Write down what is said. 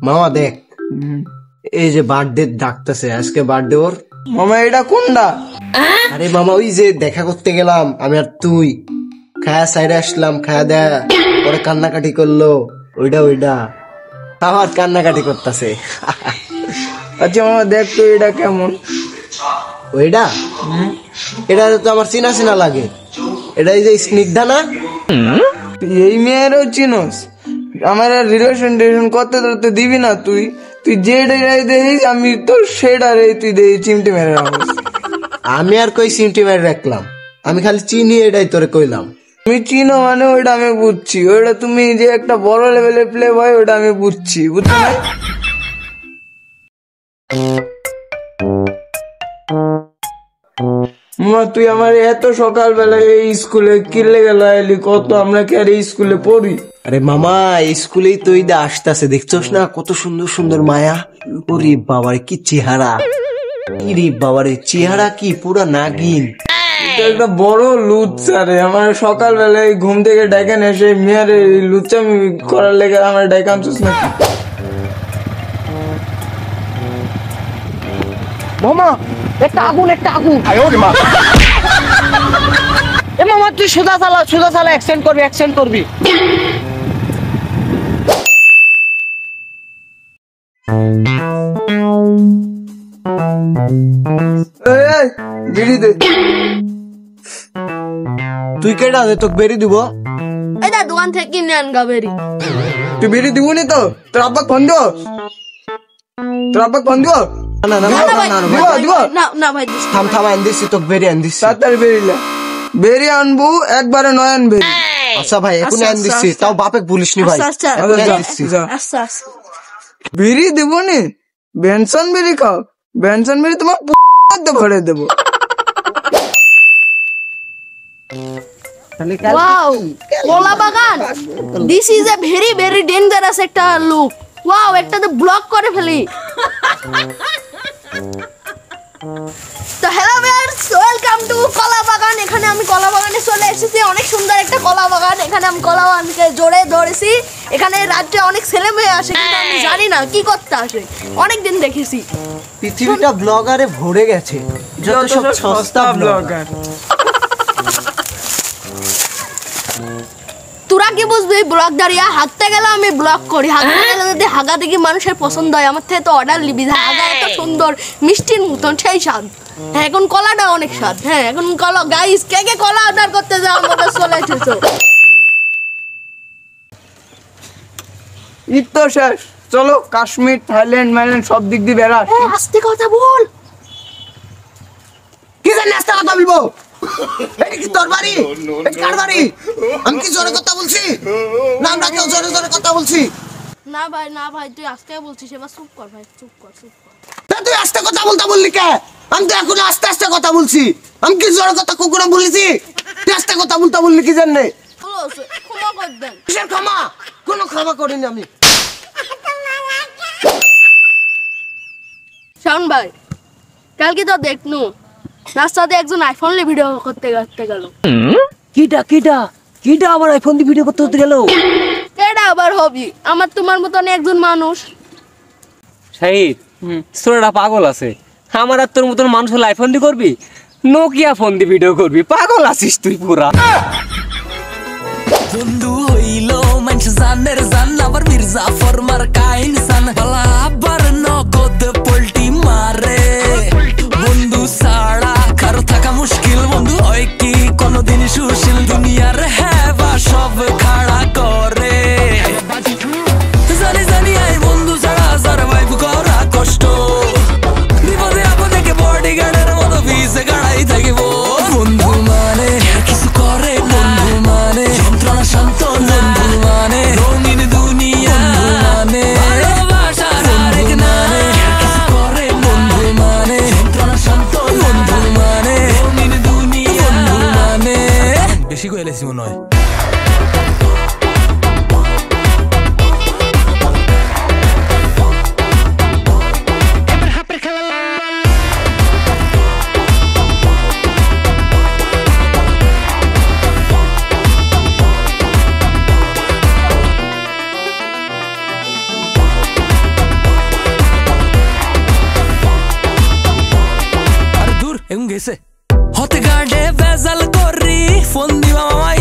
মামা দেখ, এই যে বার্থডে ডাকতেছে, আজকে বার্থডে ওর। মামা এটা কোনটা? আরে মামা ওই যে দেখা করতে গেলাম আমি আর তুই, খায়া সাইডে আসলাম, খায়া দেয়া পরে কান্নাকাটি করলো, ওইটা আমার কান্নাকাটি করতেছে। আচ্ছা মামা দেখ তো এটা কেমন? ওইটা এটা তো আমার চিনা চিনা লাগে, এটা এই যে স্নিগ্ধা না? এই মেয়েরও চিনোস? আমার রিলেশন করতে ধরতে দিবি না তুই? তুই যেটাই দেখিস আমি তো সেটারে তুই দেখি চিমটি মেরে রাখিস। আমি আর কই চিমটি মেরে রাখলাম, আমি খালি চিনি এটাই তোরে কইলাম। তুমি চিনো মানে ওইটা আমি বুঝছি, ওইটা তুমি যে একটা বড় লেভেলের প্লে বয় ওইটা আমি বুঝছি, বুঝছো না? মামা তুই আমার এত সকালবেলায় এই স্কুলে কিনলে গেল এলি, কত আমরা কি আর এই স্কুলে পড়ি? আরে মামা স্কুলেই তো ঈদে আসতেছে, দেখছোস না কত সুন্দর সুন্দর মায়া। ওরে বাবারে কি চেহারা, ইরে বাবারে চেহারা কি পুরা নাগিন। একটা বড় লুচ্চা রে, আমার সকালবেলায় ঘুম থেকে ডেকে এসে মেয়ের লুচ্চামি করার লেগে আমার ডেকে আনছিস নাকি? মামা একটা আগুন এ মামা তুই সোজা চালা অ্যাকসেন্ট করবি। এই বিড়ি দে। তুই কেডা দে তোকে বেরি দিব? এটা দোকান থেকে কিনে আনগা বেরি। তুই বিড়ি দিব নি তো? তোর আব্বা ফোন দিব? না না না দিব না ভাই দিস থাম আন দিছি তোকে বেরি আন দিছি। তাড়াতাড়ি বেরিয়ে বেরি আনবো, একবারে নয়ন বেরি। আচ্ছা ভাই এখন আন দিছি, তাও বাপে বলিস নি ভাই। আচ্ছা এখন আন দিছি। আচ্ছা বিড়ি দিব নি? বেনসন বিড়ি খাও, বেনসন বিড়ি তোমার ভরে দেবো। ওয়াও কলা বাগান, this is a very very dangerous একটা লুক। ওয়াও একটাতে ব্লক করে ফেলি। তো হ্যালো ভিউয়ার্স, ওয়েলকাম টু কলা বাগান। এখানে আমি কলা বাগানে চলে এসেছি, অনেক সুন্দর একটা কলা বাগান। এখানে আমি কলা বাগানকে জোরে ধরেছি। এখানে রাজ্যে অনেক ছেলে মেয়ে আসে, কিন্তু আমি জানি না কি করতে আসে, অনেকদিন দেখেছি। পৃথিবীটা ব্লগারে ভরে গেছে, যত সব সস্তা ব্লগার। তোরা কি বুঝবি ব্লগ দাঁড়িয়ে? হাঁটতে গেলে আমি ব্লগ করি, হাঁটতে গেলে যদি হাগা দেখি মানুষের পছন্দ হয় আমার থেকে তো অর্ডার লিবি। হাগা এত সুন্দর মিষ্টির মতন, সেই স্বাদ। হ্যাঁ এখন কলাটা অনেক স্বাদ। হ্যাঁ এখন কলা গাইস, কে কলা অর্ডার করতে যাও আমাদের চলে এসেছো। ঈদ তো শেষ, চলো কাশ্মীর থাইল্যান্ড মাইল্যান্ড সব দিক দিয়ে বেড়া। আস্তে কথা বল। কি জানি আস্তে কথা বলবো? এটা কি তোর বাড়ি? এটা কার বাড়ি? আমি কি জোরে কথা বলছি? না আমরা কেউ জোরে কথা বলছি? না ভাই তুই আস্তে বলছিস, এবার চুপ কর ভাই, চুপ কর। তা তুই আস্তে কথা বললি কে? আমি তো এখন আস্তে কথা বলছি। আমি কি জোরে কথা কখনো বলেছি? তুই আস্তে কথা বললি কি জানে? ক্ষমা কর দেন। কিসের ক্ষমা? কোনো ক্ষমা করিনি আমি। শাওন ভাই কালকে তো দেখনু রাস্তাতে একজন আইফোন নিয়ে ভিডিও করতে গেল। কিটা আবার আইফোন দিয়ে ভিডিও করতে গেল? কেডা আবার হবি? আমার তোমার মতন একজন মানুষ। শাহিদ ছোটটা পাগল আছে, আমার আর তোর মতন মানুষ হলে আইফোন দিয়ে করবি? নোকিয়া ফোন দিয়ে ভিডিও করবি? পাগল আছিস তুই পুরা। বন্ধু হইল মানুষ জানের জান, আবার মির্জা ফরমার কাইনসান বালা আবার নগদ পোল্টি মারে। বন্ধু ছাড়া কারো থাকা মুশকিল, বন্ধু হয় কি কোনদিন সুশীল? দুনিয়ার হেবা সব খাড়া করে। জানি আই বন্ধু ছাড়া সারভাইভ করা কষ্ট, বিপদে আপদে বডিগার্ডের মতো পিছে গাড়াই থাকিব। বন্ধু মানে কিছু করে, বন্ধু মানে যন্ত্রণা শান্ত, বন্ধু মানে রঙিন দুনিয়া, মানে ভালোবাসার আরেক নামে কিছু করে। বন্ধু মানে যন্ত্রণা শান্ত, বন্ধু মানে রঙিন দুনিয়া, বন্ধু মানে। বেশি কইলেছি মনে হয়। দিবা মামা